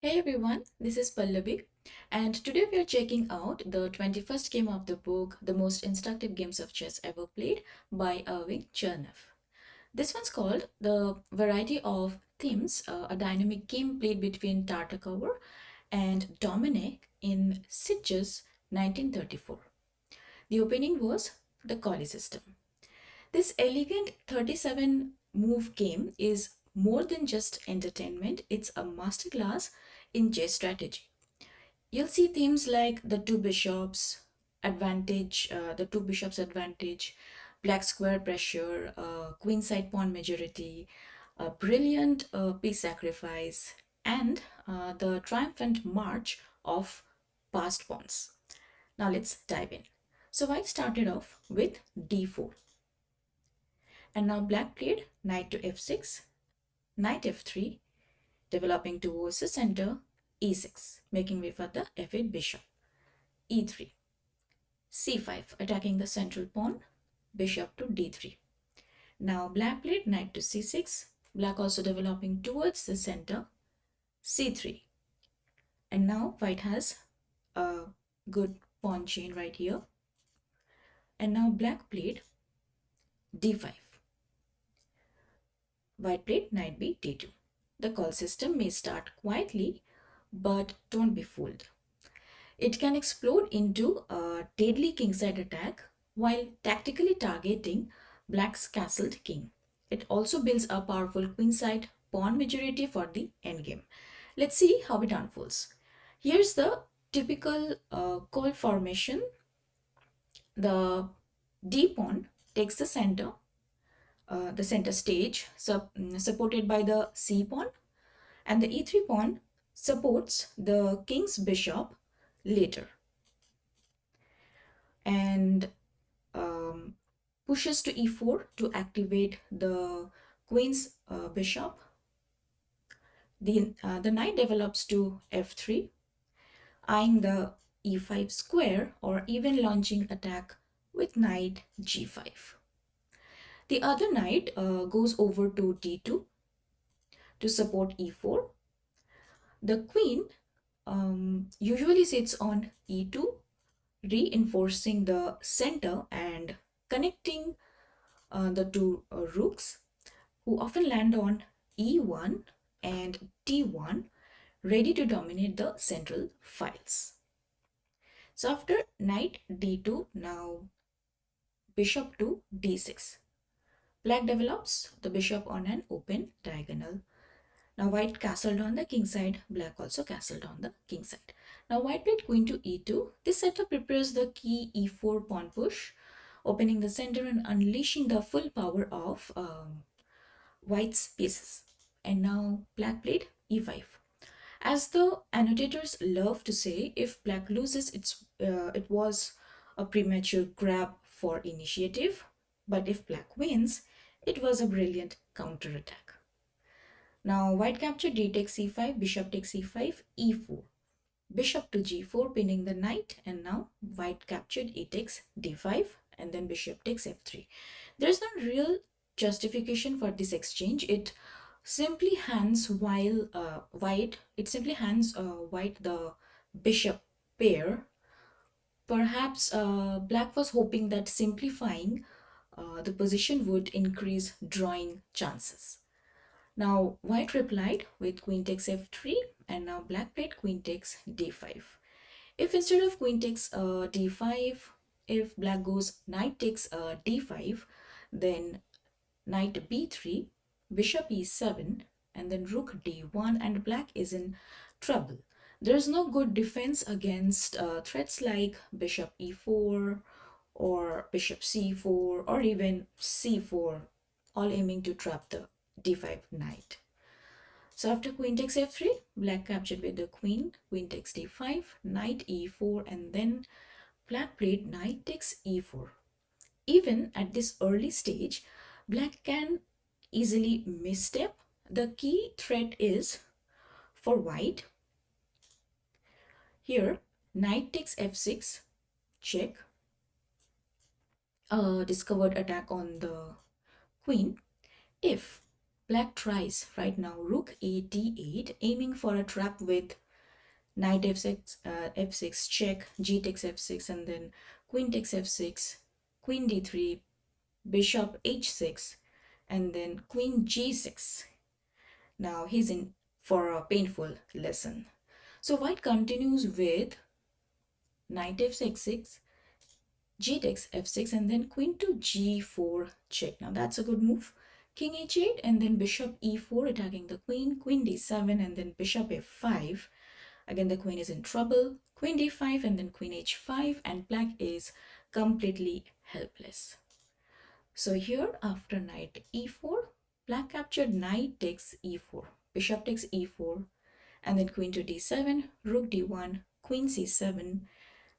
Hey everyone, this is Pallavi, and today we are checking out the 21st game of the book, The Most Instructive Games of Chess Ever Played by Irving Chernev. This one's called The Variety of Themes, a dynamic game played between Tartakower and Domenech in Sitges 1934. The opening was the Collie system. This elegant 37 move game is more than just entertainment, it's a masterclass in chess strategy. You'll see themes like the two bishops advantage, black square pressure, queen side pawn majority, a brilliant piece sacrifice, and the triumphant march of passed pawns. Now let's dive in. So white started off with d4, and now black played knight to f6, knight f3, developing towards the center, e6, making way for the f8 bishop, e3, c5, attacking the central pawn, bishop to d3. Now black played knight to c6, black also developing towards the center, c3. And now white has a good pawn chain right here. And now black played d5. White played knight b d2. The call system may start quietly, but don't be fooled. It can explode into a deadly kingside attack while tactically targeting black's castled king. It also builds a powerful queenside pawn majority for the endgame. Let's see how it unfolds. Here's the typical call formation. The d pawn takes the center stage, supported by the c pawn, and the e3 pawn supports the king's bishop later. And um, pushes to e4 to activate the queen's bishop. The knight develops to f3, eyeing the e5 square or even launching attack with knight g5. The other knight goes over to d2 to support e4. The queen usually sits on e2, reinforcing the center and connecting the two rooks, who often land on e1 and d1, ready to dominate the central files. So after knight d2, now bishop to d6. Black develops the bishop on an open diagonal. Now white castled on the king side, black also castled on the king side. Now white played queen to e2. This setup prepares the key e4 pawn push, opening the center and unleashing the full power of white's pieces. And now black played e5. As the annotators love to say, if black loses, it was a premature grab for initiative, but if black wins, it was a brilliant counterattack. Now white captured d takes c5, bishop takes e5, e4. Bishop to g4, pinning the knight, and now white captured e takes d5, and then bishop takes f3. There's no real justification for this exchange. It simply hands white the bishop pair. Perhaps black was hoping that simplifying the position would increase drawing chances. Now white replied with queen takes f3, and now black played queen takes d5. If instead of queen takes d5, if black goes knight takes d5, then knight b3, bishop e7, and then rook d1, and black is in trouble. There's no good defense against threats like bishop e4 or bishop c4 or even c4, all aiming to trap the d5 knight. So after queen takes f3, black captured with the queen, queen takes d5, knight e4, and then black played knight takes e4. Even at this early stage, black can easily misstep. The key threat is for white. Here, knight takes f6, check, a discovered attack on the queen. If Black tries right now rook a d8, aiming for a trap with knight f6, f6 check, g takes f6, and then queen takes f6, queen d3, bishop h6, and then queen g6. Now he's in for a painful lesson. So white continues with knight f6, g takes f6, and then queen to g4 check. Now that's a good move. King h8, and then bishop e4 attacking the queen, queen d7, and then bishop f5. Again, the queen is in trouble. Queen d5, and then queen h5, and black is completely helpless. So here, after knight e4, black captured knight takes e4, bishop takes e4, and then queen to d7, rook d1, queen c7.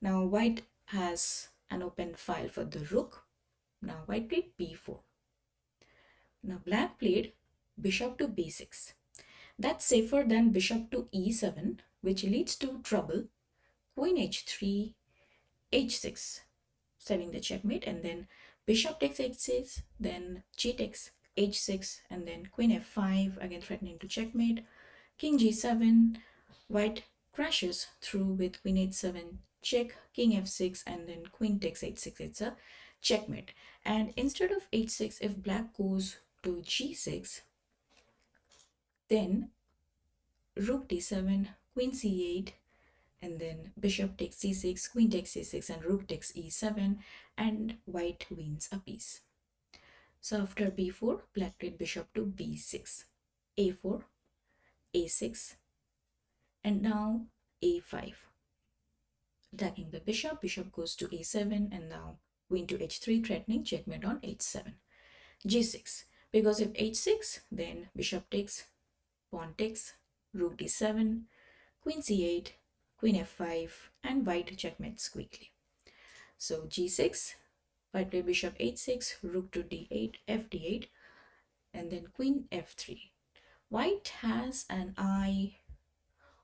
Now white has an open file for the rook. Now white played b4. Now black played bishop to b6. That's safer than bishop to e7, which leads to trouble. Queen h3, h6, saving the checkmate, and then bishop takes h6, then g takes h6, and then queen f5, again threatening to checkmate. King g7, white crashes through with queen h7 check, king f6, and then queen takes h6. It's a checkmate. And instead of h6, if black goes to g6, then rook d7, queen c8, and then bishop takes c6, queen takes c6, and rook takes e7, and white wins a piece. So after b4, black played bishop to b6, a4, a6, and now a5. Attacking the bishop, bishop goes to a7, and now queen to h3, threatening checkmate on h7. g6, because if h6, then bishop takes, pawn takes, rook d7, queen c8, queen f5, and white checkmates quickly. So g6, white play bishop h6, rook to d8, f d8, and then queen f3. White has an eye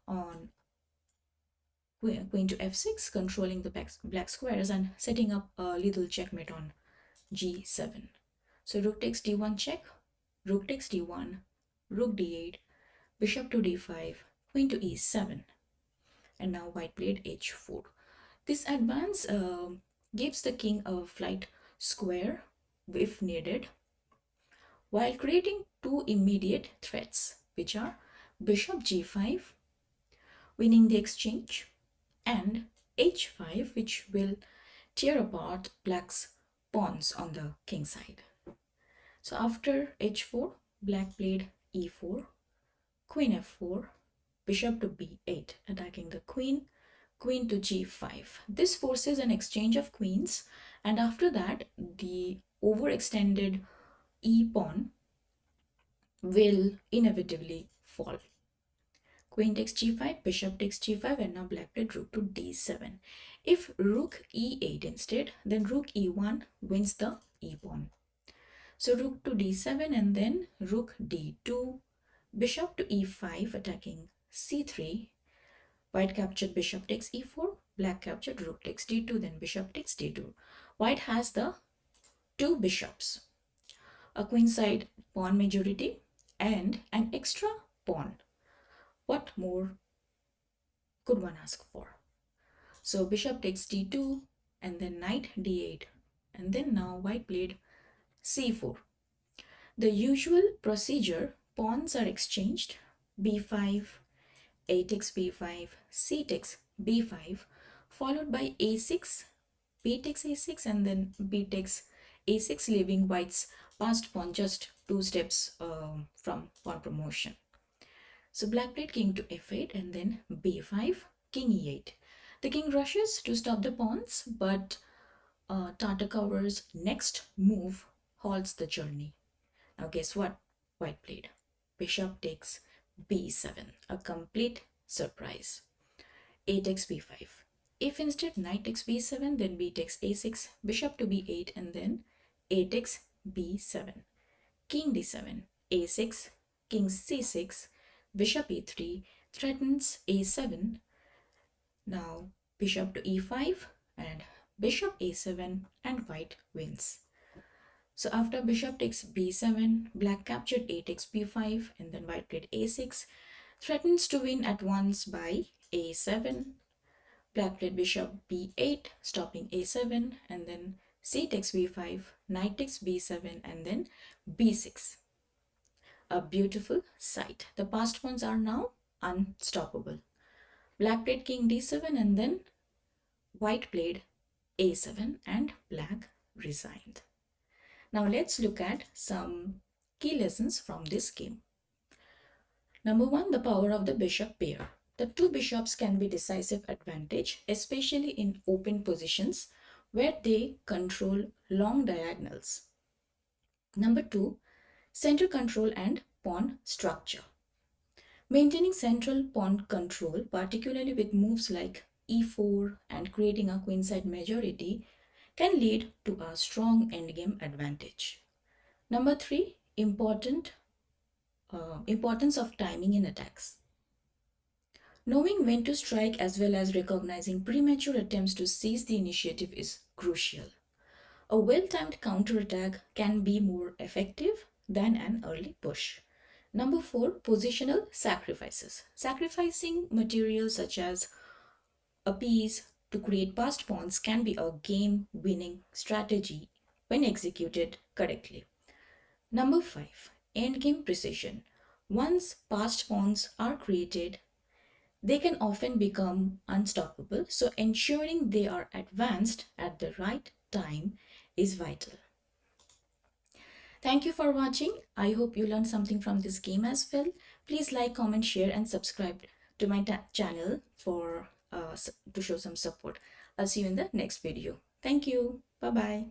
on queen to f6, controlling the black squares and setting up a little checkmate on g7. So rook takes d1 check, rook takes d1, rook d8, bishop to d5, queen to e7, and now white played h4. This advance gives the king a flight square if needed, while creating two immediate threats, which are bishop g5, winning the exchange, and h5, which will tear apart black's pawns on the king side. So after h4, black played e4, queen f4, bishop to b8, attacking the queen, queen to g5. This forces an exchange of queens, and after that, the overextended e pawn will inevitably fall. Queen takes g5, bishop takes g5, and now black played rook to d7. If rook e8 instead, then rook e1 wins the e pawn. So rook to d7, and then rook d2, bishop to e5, attacking c3. White captured bishop takes e4, black captured rook takes d2, then bishop takes d2. White has the two bishops, a queenside pawn majority, and an extra pawn. What more could one ask for? So bishop takes d2, and then knight d8, and then now white played c4. The usual procedure, pawns are exchanged, b5, a takes b5, c takes b5, followed by a6, b takes a6, and then b takes a6, leaving white's passed pawn just 2 steps from pawn promotion. So black played king to f8, and then b5, king e8. The king rushes to stop the pawns, but Tartakower's next move halts the journey. Now guess what white played? Bishop takes b7, a complete surprise. A takes b5. If instead knight takes b7, then b takes a6, bishop to b8, and then a takes b7. King d7, a6, king c6, bishop e3, threatens a7. Now bishop to e5 and bishop a7, and white wins. So after bishop takes b7, black captured a takes b5, and then white played a6, threatens to win at once by a7. Black played bishop b8, stopping a7, and then c takes b5, knight takes b7, and then b6. A beautiful sight. The passed pawns are now unstoppable. Black played king d7, and then white played a7, and black resigned. Now let's look at some key lessons from this game. Number one, the power of the bishop pair. The two bishops can be decisive advantage, especially in open positions where they control long diagonals. Number two, center control and pawn structure. Maintaining central pawn control, particularly with moves like e4 and creating a queenside majority, can lead to a strong endgame advantage. Number three, importance of timing in attacks. Knowing when to strike as well as recognizing premature attempts to seize the initiative is crucial. A well-timed counterattack can be more effective than an early push. Number four, positional sacrifices. Sacrificing materials such as a piece to create passed pawns can be a game-winning strategy when executed correctly. Number five, endgame precision. Once passed pawns are created, they can often become unstoppable, so ensuring they are advanced at the right time is vital. Thank you for watching. I hope you learned something from this game as well. Please like, comment, share, and subscribe to my channel for to show some support. I'll see you in the next video. Thank you. Bye bye.